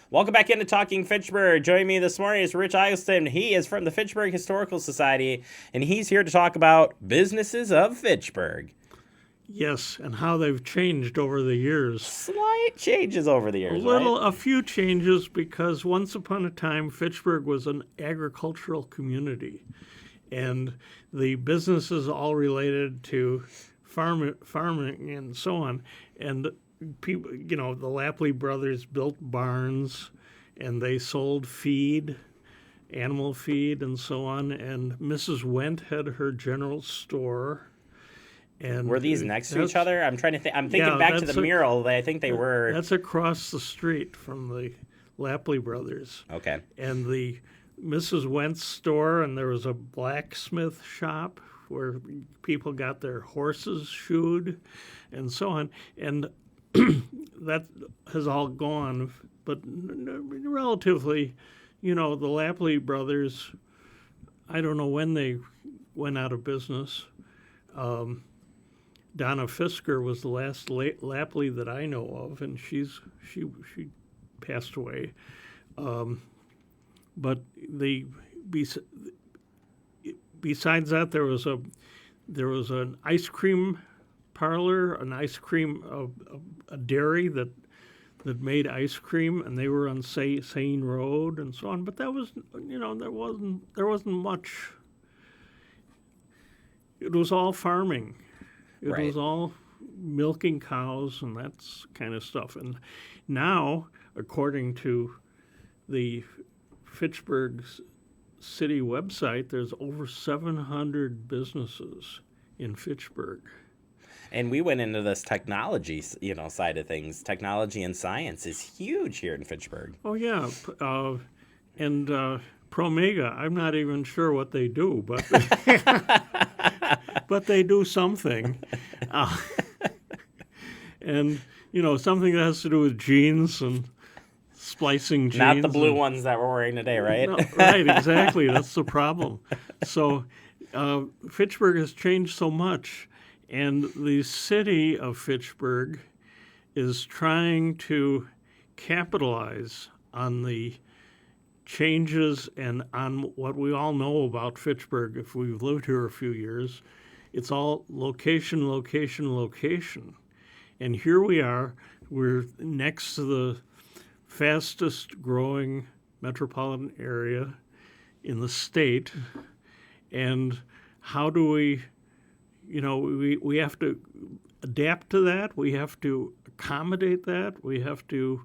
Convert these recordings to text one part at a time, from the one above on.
Welcome back into Talking Fitchburg. Joining me this morning is Rich Eggleston. He is from the Fitchburg Historical Society, and he's here to talk about businesses of Fitchburg. Yes, and how they've changed over the years. Slight changes over the years, right? A few changes, because once upon a time, Fitchburg was an agricultural community, and the businesses all related to farming and so on. And people, the Lapley brothers built barns, and they sold feed, animal feed, and so on. And Mrs. Wendt had her general store. And were these next to each other? I'm trying to think. I'm thinking back to the mural. I think they were. That's across the street from the Lapley brothers. Okay. And the Mrs. Wendt's store, and there was a blacksmith shop where people got their horses shoed, and so on. And that has all gone, but relatively, the Lapley brothers, I don't know when they went out of business. Donna Fisker was the last Lapley that I know of, and she passed away. But besides that, there was an ice cream parlor, a dairy that made ice cream, and they were on Seine Road and so on. But that was, there wasn't much. It was all farming. It Right. was all milking cows and that kind of stuff. And now, according to the Fitchburg City website, there's over 700 businesses in Fitchburg. And we went into this technology, side of things. Technology and science is huge here in Fitchburg. Oh, yeah. And Promega, I'm not even sure what they do, but but they do something. And, something that has to do with jeans and splicing jeans. Not the blue ones that we're wearing today, right? No, right, exactly. That's the problem. So Fitchburg has changed so much, and the city of Fitchburg is trying to capitalize on the changes and on what we all know about Fitchburg if we've lived here a few years. It's all location, location, location. And here we are. We're next to the fastest growing metropolitan area in the state. And how do we, we have to adapt to that. We have to accommodate that. We have to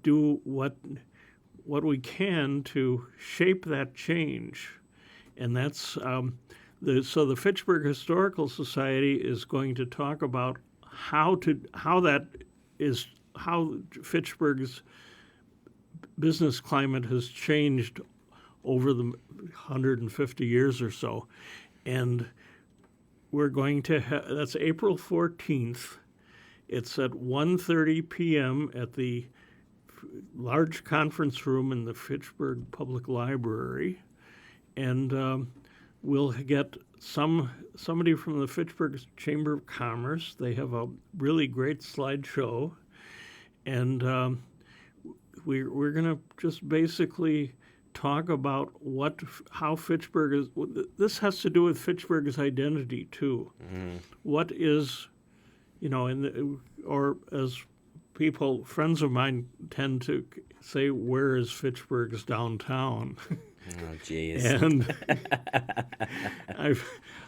do what we can to shape that change. And that's so the Fitchburg Historical Society is going to talk about how Fitchburg's business climate has changed over the 150 years or so. And we're going to that's April 14th. It's at 1:30 p.m. at the large conference room in the Fitchburg Public Library, and we'll get somebody from the Fitchburg Chamber of Commerce. They have a really great slideshow, and we're going to just basically talk about how Fitchburg is. This has to do with Fitchburg's identity too. Mm-hmm. What is, or as friends of mine tend to say, where is Fitchburg's downtown? Oh, jeez. And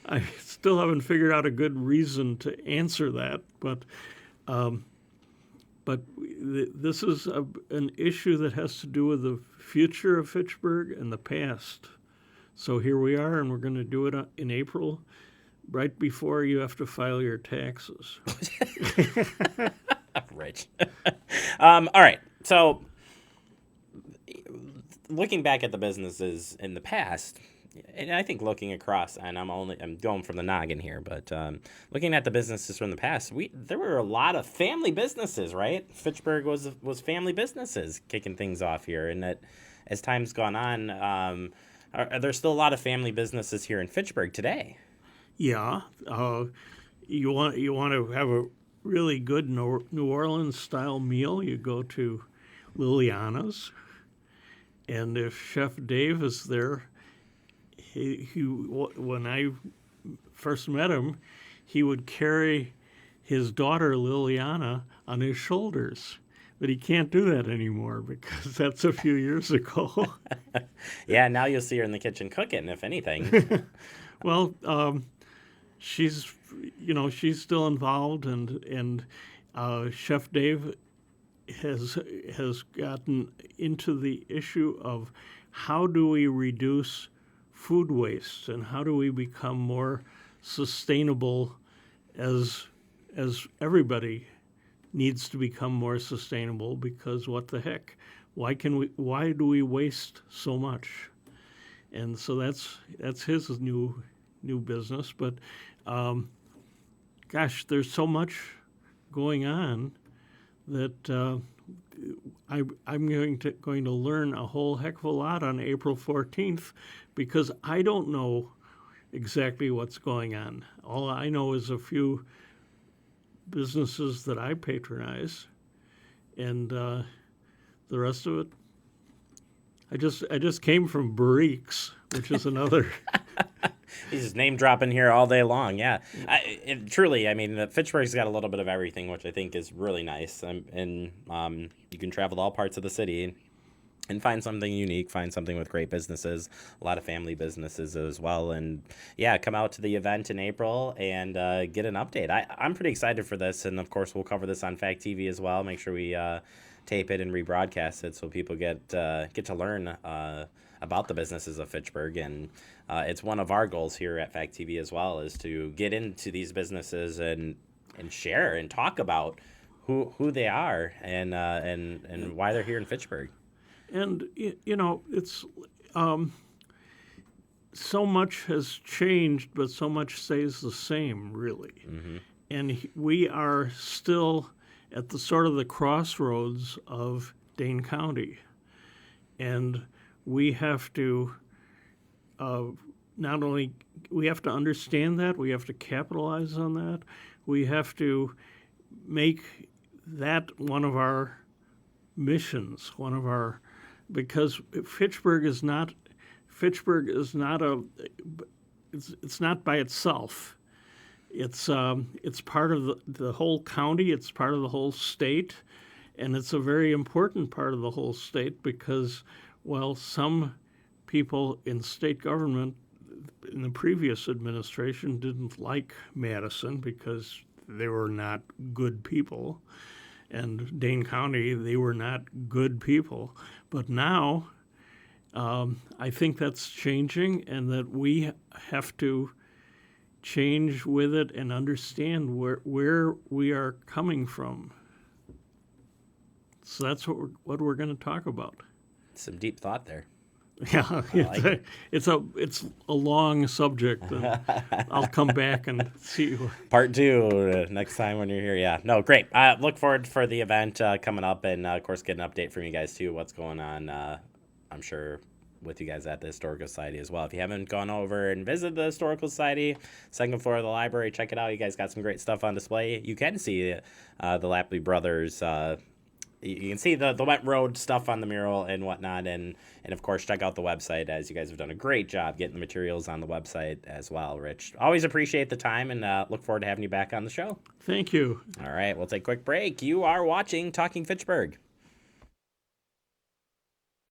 I still haven't figured out a good reason to answer that, but this is an issue that has to do with the future of Fitchburg and the past. So here we are, and we're going to do it in April, right before you have to file your taxes. Rich. All right. So, looking back at the businesses in the past, and I think looking across, and I'm going from the noggin here, but looking at the businesses from the past, there were a lot of family businesses, right? Fitchburg was family businesses kicking things off here, and that as time's gone on, are there still a lot of family businesses here in Fitchburg today? Yeah, you want to have a really good New Orleans style meal. You go to Liliana's. And if Chef Dave is there, when I first met him, he would carry his daughter Liliana on his shoulders. But he can't do that anymore because that's a few years ago. Yeah, now you'll see her in the kitchen cooking, if anything. Well, she's still involved, and Chef Dave has gotten into the issue of how do we reduce food waste and how do we become more sustainable as everybody needs to become more sustainable, because what the heck, why do we waste so much? And so that's his new business. But gosh, there's so much going on that I'm going to learn a whole heck of a lot on April 14th, because I don't know exactly what's going on. All I know is a few businesses that I patronize, and the rest of it, I just came from Barrique's, which is another. He's just name dropping here all day long. Yeah, truly. I mean, Fitchburg's got a little bit of everything, which I think is really nice. And you can travel to all parts of the city and find something unique, find something with great businesses, a lot of family businesses as well. And yeah, come out to the event in April and get an update. I'm pretty excited for this. And of course, we'll cover this on Fact TV as well. Make sure we tape it and rebroadcast it so people get to learn about the businesses of Fitchburg. And it's one of our goals here at Fact TV as well, is to get into these businesses and share and talk about who they are and why they're here in Fitchburg. And it's so much has changed, but so much stays the same, really. Mm-hmm. And we are still at the sort of the crossroads of Dane County, and we have to not only we have to understand that, we have to capitalize on that, we have to make that one of our missions, because Fitchburg is not it's not by itself. It's part of the whole county. It's part of the whole state, and it's a very important part of the whole state because, well, some people in state government in the previous administration didn't like Madison because they were not good people, and Dane County, they were not good people. But now, I think that's changing, and that we have to change with it and understand where we are coming from. So that's what we're going to talk about. Some deep thought there. Yeah, it's a long subject. And I'll come back and see. Part 2 next time when you're here. Yeah, no, great. Look forward for the event coming up, and of course get an update from you guys too. What's going on? I'm sure with you guys at the Historical Society as well. If you haven't gone over and visited the Historical Society, second floor of the library, check it out. You guys got some great stuff on display. You can see the Lapley brothers. You can see the wet road stuff on the mural and whatnot, and of course check out the website, as you guys have done a great job getting the materials on the website as well, Rich. Always appreciate the time, and look forward to having you back on the show. Thank you. All right, we'll take a quick break. You are watching Talking Fitchburg.